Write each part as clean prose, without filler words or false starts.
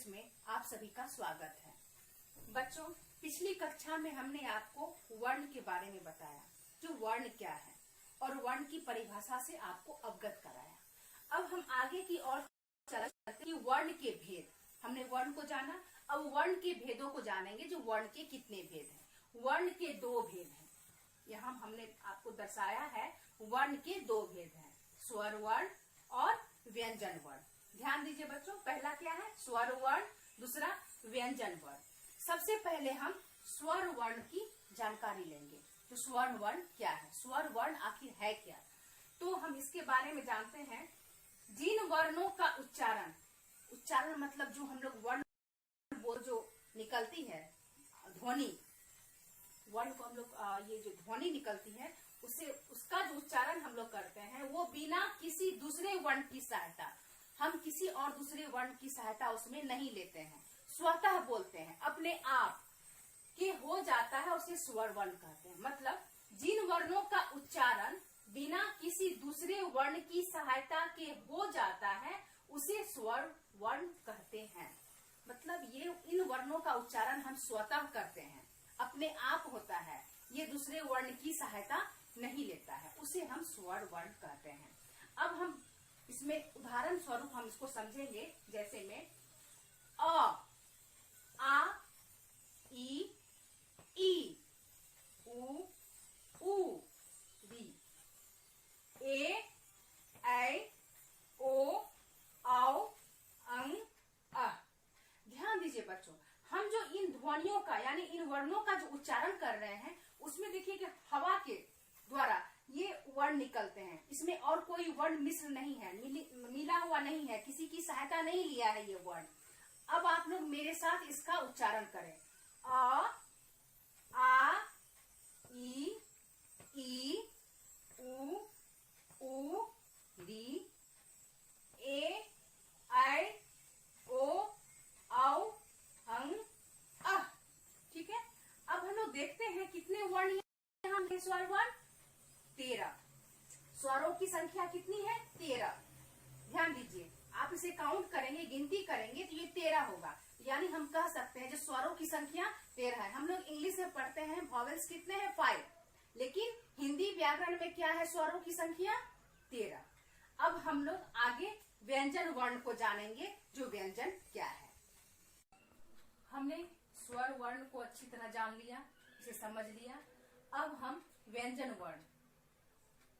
Classes में आप सभी का स्वागत है। बच्चों, पिछली कक्षा में हमने आपको वर्ण के बारे में बताया, जो वर्ण क्या है और वर्ण की परिभाषा से आपको अवगत कराया। अब हम आगे की ओर चलते हैं कि वर्ण के भेद। हमने वर्ण को जाना, अब वर्ण के भेदों को जानेंगे, जो वर्ण के कितने भेद हैं। वर्ण के दो भेद हैं। यहाँ हमने आपको दर्शाया है वर्ण के दो भेद हैं, स्वर वर्ण और व्यंजन वर्ण। ध्यान दीजिए बच्चों, पहला क्या है? स्वर वर्ण, दूसरा व्यंजन वर्ण। सबसे पहले हम स्वर वर्ण की जानकारी लेंगे। तो स्वर वर्ण क्या है, स्वर वर्ण आखिर है क्या? तो हम इसके बारे में जानते हैं। जिन वर्णों का उच्चारण मतलब जो हम लोग वर्ण बोल जो निकलती है ध्वनि, वर्ण को हम लोग ये जो ध्वनि निकलती है उसका जो उच्चारण हम लोग करते हैं, वो बिना किसी दूसरे वर्ण की सहायता, हम किसी और दूसरे वर्ण की सहायता उसमें नहीं लेते हैं, स्वतः बोलते हैं, अपने आप के हो जाता है, उसे स्वर वर्ण कहते हैं। मतलब जिन वर्णों का उच्चारण बिना किसी दूसरे वर्ण की सहायता के हो जाता है, उसे स्वर वर्ण कहते हैं। मतलब ये इन वर्णों का उच्चारण हम स्वतः करते हैं, अपने आप होता है, ये दूसरे वर्ण की सहायता नहीं लेता है, उसे हम स्वर वर्ण कहते हैं। अब हम इसमें उदाहरण स्वरूप हम इसको समझेंगे, जैसे में अ, आ, ई, उ, री, ए, ऐ, ओ, औ, अंग, अ। ध्यान दीजिए बच्चों, हम जो इन ध्वनियों का यानी इन वर्णों का जो उच्चारण कर रहे हैं, उसमें देखिए कि हवा के द्वारा ये वर्ण निकलते हैं। इसमें और कोई वर्ण मिश्र नहीं है, मिला हुआ नहीं है, किसी की सहायता नहीं लिया है ये वर्ण। अब आप लोग मेरे साथ इसका उच्चारण करें। अ, आ, ई, उ, री, ए, ऐ, ओ, औ, अंग, अ। ठीक है। अब हम लोग देखते हैं कितने वर्ण यहाँ है। स्वर वर्ण 13। स्वरों की संख्या कितनी है? 13। ध्यान दीजिए, आप इसे काउंट करेंगे, गिनती करेंगे तो ये 13 होगा। यानी हम कह सकते हैं जो स्वरों की संख्या 13 है। हम लोग इंग्लिश में पढ़ते हैं वॉवेल्स कितने हैं? 5। लेकिन हिंदी व्याकरण में क्या है? स्वरों की संख्या 13। अब हम लोग आगे व्यंजन वर्ण को जानेंगे, जो व्यंजन क्या है। हमने स्वर वर्ण को अच्छी तरह जान लिया, इसे समझ लिया। अब हम व्यंजन वर्ण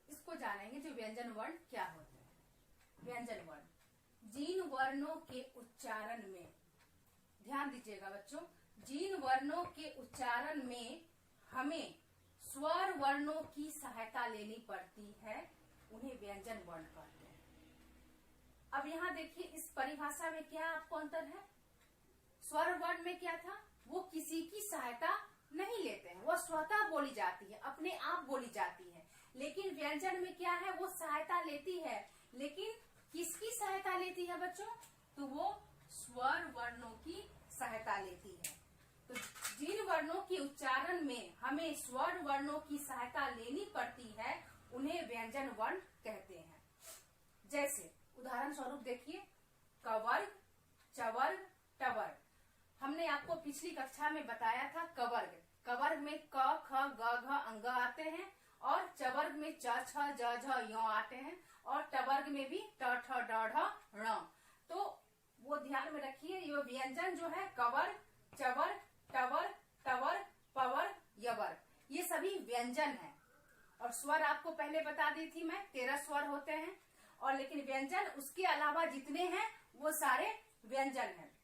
इसको जानेंगे, जो व्यंजन वर्ण क्या होते हैं। व्यंजन वर्ण जिन वर्णों के उच्चारण में, ध्यान दीजिएगा बच्चों, जिन वर्णों के उच्चारण में हमें स्वर वर्णों की सहायता लेनी पड़ती है, उन्हें व्यंजन वर्ण कहते हैं। अब यहाँ देखिए, इस परिभाषा में क्या आपको अंतर है? स्वर वर्ण में क्या था? वो किसी की सहायता नहीं लेते हैं, वो स्वतः बोली जाती है, अपने आप बोली जाती है। लेकिन व्यंजन में क्या है? वो सहायता लेती है, लेकिन किसकी सहायता लेती है बच्चों? तो वो स्वर वर्णों की सहायता लेती है। तो जिन वर्णों के उच्चारण में हमें स्वर वर्णों की सहायता लेनी पड़ती है, उन्हें व्यंजन वर्ण कहते हैं। जैसे उदाहरण स्वरूप देखिए, कवर्ग, चवर्ग, टवर्ग। हमने आपको पिछली कक्षा में बताया था कवर्ग। कवर्ग में क, ख, ग, घ, अंग आते हैं, और चवर्ग में च, छ, ज, झ, य आते हैं, और टवर्ग में भी ट, ठ, ड, ढ, ण। तो वो ध्यान में रखिए, ये व्यंजन जो है कवर्ग, चवर्ग, टवर्ग, टवर्ग, पवर्ग, यवर्ग, ये सभी व्यंजन हैं। और स्वर आपको पहले बता दी थी मैं, 13 स्वर होते हैं, और लेकिन व्यंजन उसके अलावा जितने हैं वो सारे व्यंजन हैं।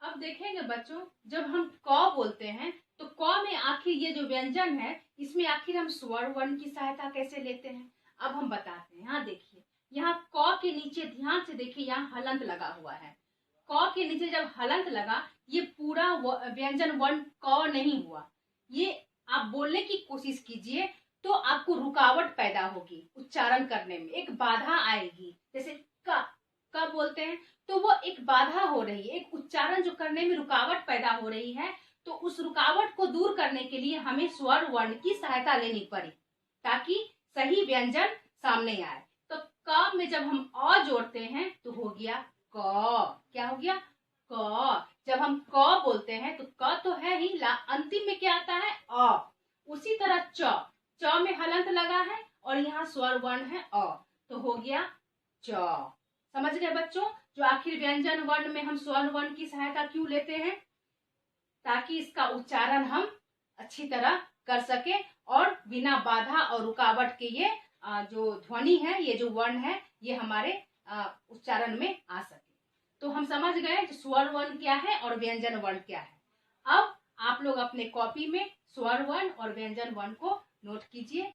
अब देखेंगे बच्चों, जब हम क बोलते हैं तो क में आखिर ये जो व्यंजन है, इसमें आखिर हम स्वर वर्ण की सहायता कैसे लेते हैं, अब हम बताते हैं। यहाँ देखिए, यहाँ क के नीचे ध्यान से देखिए, यहाँ हलंत लगा हुआ है। क के नीचे जब हलंत लगा, ये पूरा व्यंजन वर्ण क नहीं हुआ। ये आप बोलने की कोशिश कीजिए तो आपको रुकावट पैदा होगी, उच्चारण करने में एक बाधा आएगी। जैसे का बोलते हैं तो वो एक बाधा हो रही है, एक उच्चारण जो करने में रुकावट पैदा हो रही है, तो उस रुकावट को दूर करने के लिए हमें स्वर वर्ण की सहायता लेनी पड़ी, ताकि सही व्यंजन सामने आए। तो क में जब हम अ जोड़ते हैं तो हो गया क। क्या हो गया? क। जब हम क बोलते हैं तो क तो है ही, अंतिम में क्या आता है? अ। उसी तरह च, च में हलंत लगा है और यहाँ स्वर वर्ण है अ, तो हो गया च। समझ गए बच्चों? जो आखिर व्यंजन वर्ण में हम स्वर वर्ण की सहायता क्यों लेते हैं? ताकि इसका उच्चारण हम अच्छी तरह कर सके और बिना बाधा और रुकावट के ये जो ध्वनि है, ये जो वर्ण है, ये हमारे उच्चारण में आ सके। तो हम समझ गए स्वर वर्ण क्या है और व्यंजन वर्ण क्या है। अब आप लोग अपने कॉपी में स्वर वर्ण और व्यंजन वर्ण को नोट कीजिए।